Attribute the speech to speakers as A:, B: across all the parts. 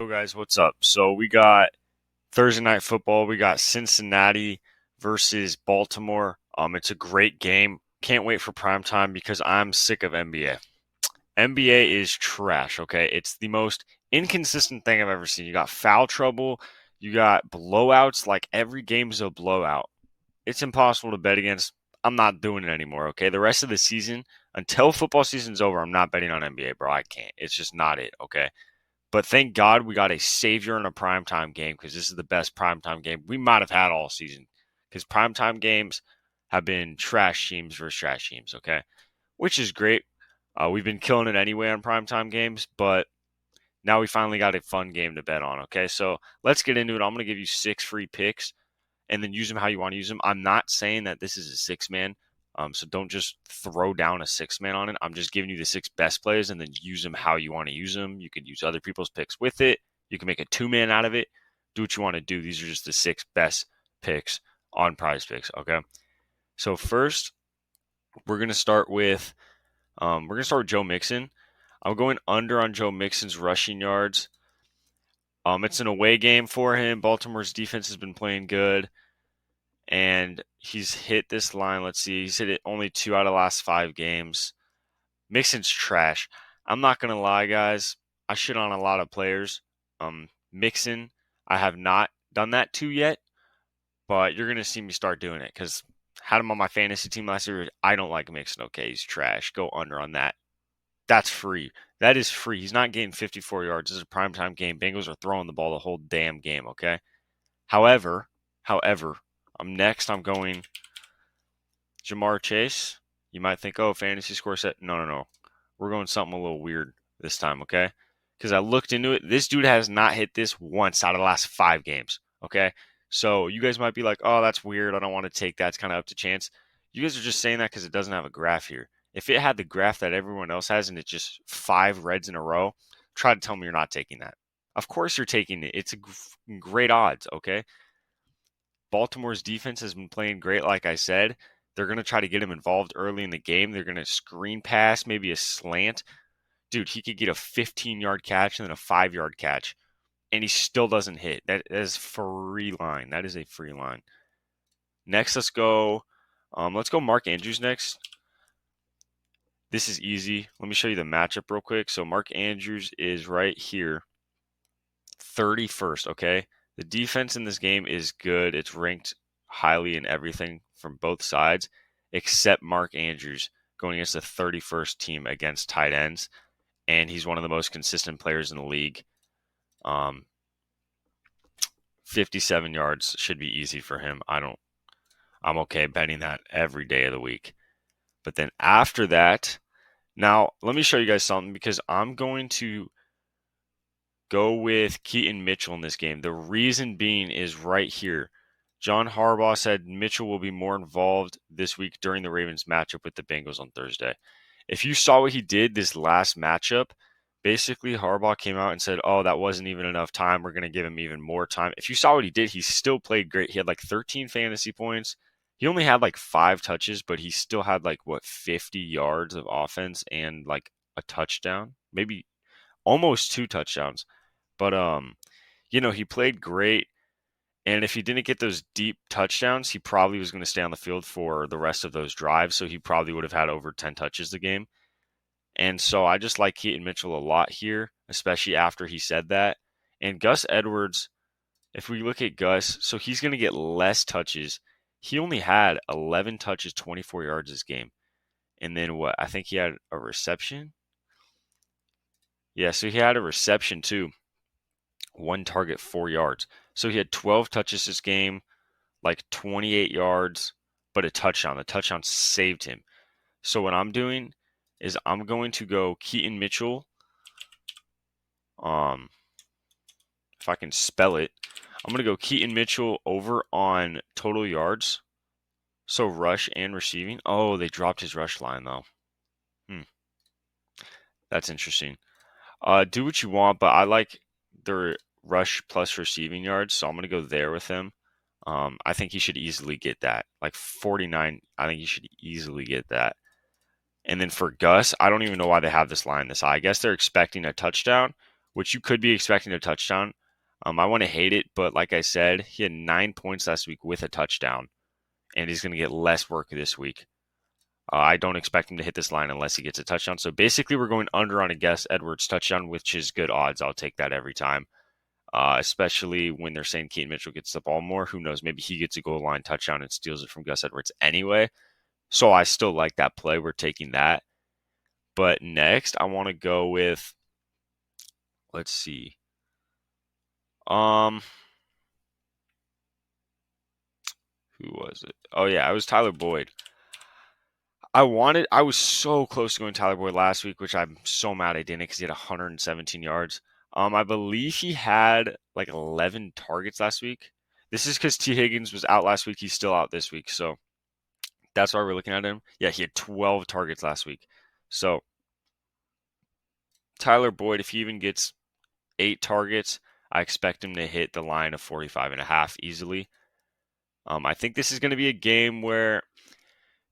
A: Yo guys, what's up? So we got Thursday night football. We got Cincinnati versus Baltimore. It's a great game. Can't wait for prime time because I'm sick of NBA. NBA is trash, okay? It's the most inconsistent thing I've ever seen. You got foul trouble, you got blowouts, like every game's a blowout. It's impossible to bet against. I'm not doing it anymore, okay? The rest of the season, until football season's over, I'm not betting on NBA, bro. I can't. It's just not it, okay? But thank God we got a savior in a primetime game because this is the best primetime game we might have had all season. Because primetime games have been trash teams versus trash teams, okay? Which is great. We've been killing it anyway on primetime games, but now we finally got a fun game to bet on, okay? So let's get into it. I'm going to give you 6 free picks and then use them how you want to use them. I'm not saying that this is a six man. So don't just throw down a six man on it. I'm just giving you the 6 best plays and then use them how you want to use them. You could use other people's picks with it. You can make a 2 man out of it. Do what you want to do. These are just the 6 best picks on Prizepicks. Okay. So first, we're gonna start with Joe Mixon. I'm going under on Joe Mixon's rushing yards. It's an away game for him. Baltimore's defense has been playing good, and he's hit this line. Let's see, he's hit it only 2 out of the last 5 games. Mixon's trash. I'm not gonna lie, guys. I shit on a lot of players. Mixon, I have not done that to yet, but you're gonna see me start doing it because had him on my fantasy team last year. I don't like Mixon. Okay, he's trash. Go under on that. That's free. That is free. He's not getting 54 yards. This is a primetime game. Bengals are throwing the ball the whole damn game. Okay. However, I'm going Jamar Chase. You might think, oh, fantasy score set. No. We're going something a little weird this time, okay? Because I looked into it. This dude has not hit this once out of the last 5 games, okay? So you guys might be like, oh, that's weird. I don't want to take that. It's kind of up to chance. You guys are just saying that because it doesn't have a graph here. If it had the graph that everyone else has and it's just 5 reds in a row, try to tell me you're not taking that. Of course you're taking it. It's a great odds, okay? Baltimore's defense has been playing great, like I said. They're going to try to get him involved early in the game. They're going to screen pass, maybe a slant. Dude, he could get a 15-yard catch and then a 5-yard catch, and he still doesn't hit. That is free line. That is a free line. Next, let's go Mark Andrews next. This is easy. Let me show you the matchup real quick. So Mark Andrews is right here, 31st, okay? The defense in this game is good. It's ranked highly in everything from both sides, except Mark Andrews going against the 31st team against tight ends, and he's one of the most consistent players in the league. 57 yards should be easy for him. I'm okay betting that every day of the week. But then after that, now let me show you guys something because I'm going to go with Keaton Mitchell in this game. The reason being is right here. John Harbaugh said Mitchell will be more involved this week during the Ravens matchup with the Bengals on Thursday. If you saw what he did this last matchup, basically Harbaugh came out and said, oh, that wasn't even enough time. We're going to give him even more time. If you saw what he did, he still played great. He had like 13 fantasy points. He only had like 5 touches, but he still had like, 50 yards of offense and like a touchdown, maybe almost 2 touchdowns. But he played great. And if he didn't get those deep touchdowns, he probably was going to stay on the field for the rest of those drives. So he probably would have had over 10 touches a game. And so I just like Keaton Mitchell a lot here, especially after he said that. And Gus Edwards, if we look at Gus, so he's going to get less touches. He only had 11 touches, 24 yards this game. And then what? I think he had a reception. Yeah, so he had a reception too. 1 target, 4 yards. So he had 12 touches this game, like 28 yards, but a touchdown. The touchdown saved him. So what I'm doing is I'm going to go Keaton Mitchell. If I can spell it, I'm going to go Keaton Mitchell over on total yards. So rush and receiving. Oh, they dropped his rush line though. That's interesting. Do what you want, but I like the rush plus receiving yards, so I'm going to go there with him. I think he should easily get that. Like 49, I think he should easily get that. And then for Gus, I don't even know why they have this line this high. I guess they're expecting a touchdown, which you could be expecting a touchdown. I want to hate it, but like I said, he had 9 points last week with a touchdown, and he's going to get less work this week. I don't expect him to hit this line unless he gets a touchdown. So basically, we're going under on a Gus Edwards touchdown, which is good odds. I'll take that every time, especially when they're saying Keaton Mitchell gets the ball more. Who knows? Maybe he gets a goal line touchdown and steals it from Gus Edwards anyway. So I still like that play. We're taking that. But next, I want to go with, let's see. Who was it? Oh yeah, it was Tyler Boyd. I was so close to going Tyler Boyd last week, which I'm so mad I didn't because he had 117 yards. I believe he had like 11 targets last week. This is because T. Higgins was out last week. He's still out this week, so that's why we're looking at him. Yeah, he had 12 targets last week. So Tyler Boyd, if he even gets 8 targets, I expect him to hit the line of 45.5 easily. I think this is going to be a game where,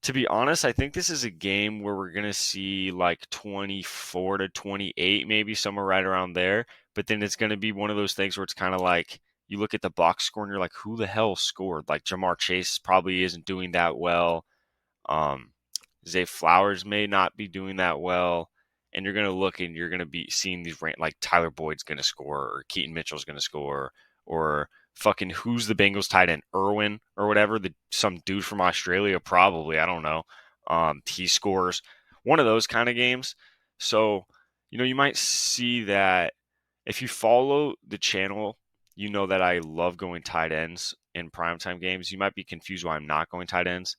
A: to be honest, I think this is a game where we're going to see like 24 to 28, maybe somewhere right around there. But then it's going to be one of those things where it's kind of like you look at the box score and you're like, who the hell scored? Like Jamar Chase probably isn't doing that well. Zay Flowers may not be doing that well. And you're going to look and you're going to be seeing these like Tyler Boyd's going to score or Keaton Mitchell's going to score or fucking who's the Bengals tight end, Irwin or whatever, some dude from Australia probably, I don't know. He scores, one of those kind of games. So, you might see that if you follow the channel, you know that I love going tight ends in primetime games. You might be confused why I'm not going tight ends.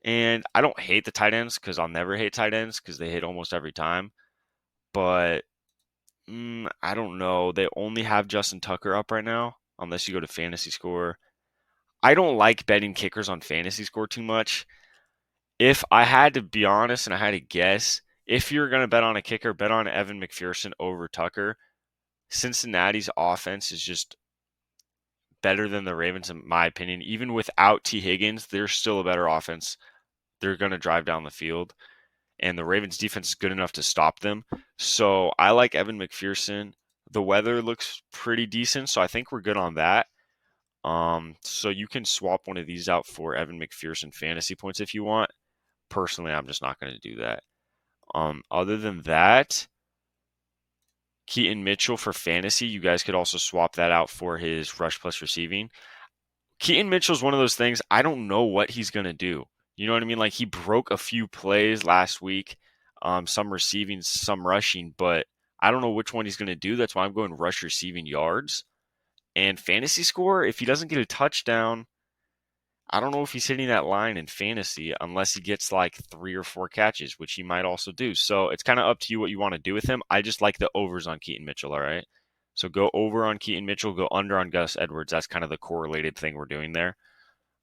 A: And I don't hate the tight ends because I'll never hate tight ends because they hit almost every time. But I don't know. They only have Justin Tucker up right now, unless you go to Fantasy Score. I don't like betting kickers on Fantasy Score too much. If I had to be honest and I had to guess, if you're going to bet on a kicker, bet on Evan McPherson over Tucker. Cincinnati's offense is just better than the Ravens, in my opinion. Even without T. Higgins, they're still a better offense. They're going to drive down the field, and the Ravens defense is good enough to stop them. So I like Evan McPherson. The weather looks pretty decent, so I think we're good on that. So you can swap one of these out for Evan McPherson fantasy points if you want. Personally, I'm just not going to do that. Other than that, Keaton Mitchell for fantasy, you guys could also swap that out for his rush plus receiving. Keaton Mitchell's one of those things, I don't know what he's going to do. You know what I mean? Like he broke a few plays last week, some receiving, some rushing, but I don't know which one he's going to do. That's why I'm going rush receiving yards. And fantasy score, if he doesn't get a touchdown, I don't know if he's hitting that line in fantasy unless he gets like 3 or 4 catches, which he might also do. So it's kind of up to you what you want to do with him. I just like the overs on Keaton Mitchell, all right? So go over on Keaton Mitchell, go under on Gus Edwards. That's kind of the correlated thing we're doing there.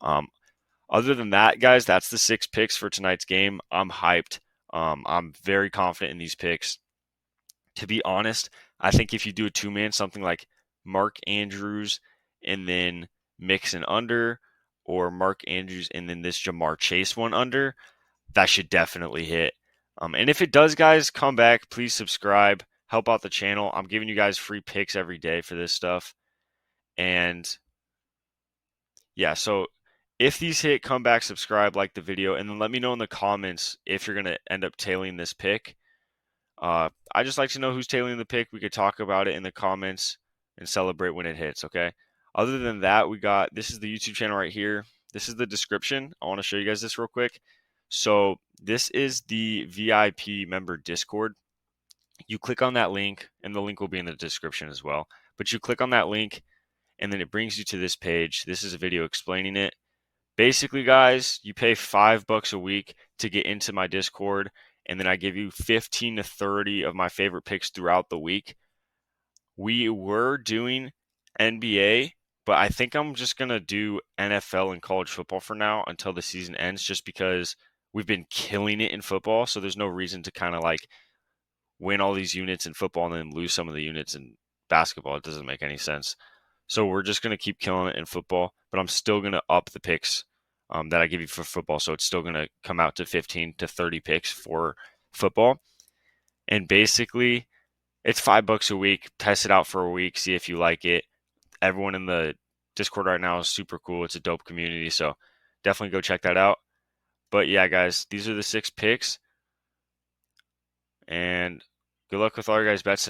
A: Other than that, guys, that's the 6 picks for tonight's game. I'm hyped. I'm very confident in these picks. To be honest, I think if you do a 2-man, something like Mark Andrews and then Mixon under, or Mark Andrews and then this Jamar Chase one under, that should definitely hit. And if it does, guys, come back. Please subscribe. Help out the channel. I'm giving you guys free picks every day for this stuff. And yeah, so if these hit, come back, subscribe, like the video, and then let me know in the comments if you're going to end up tailing this pick. I just like to know who's tailing the pick. We could talk about it in the comments and celebrate when it hits, okay? Other than that, this is the YouTube channel right here. This is the description. I want to show you guys this real quick. So this is the VIP member Discord. You click on that link, and the link will be in the description as well. But you click on that link, and then it brings you to this page. This is a video explaining it. Basically, guys, you pay $5 a week to get into my Discord, and then I give you 15 to 30 of my favorite picks throughout the week. We were doing NBA, but I think I'm just going to do NFL and college football for now until the season ends, just because we've been killing it in football, so there's no reason to kind of like win all these units in football and then lose some of the units in basketball. It doesn't make any sense. So we're just going to keep killing it in football, but I'm still going to up the picks that I give you for football. So it's still going to come out to 15 to 30 picks for football. And basically, It's $5 a week. Test it out for a week. See if you like it. Everyone in the Discord right now is super cool. It's a dope community. So definitely go check that out. But yeah, guys, these are the 6 picks. And good luck with all your guys' bets.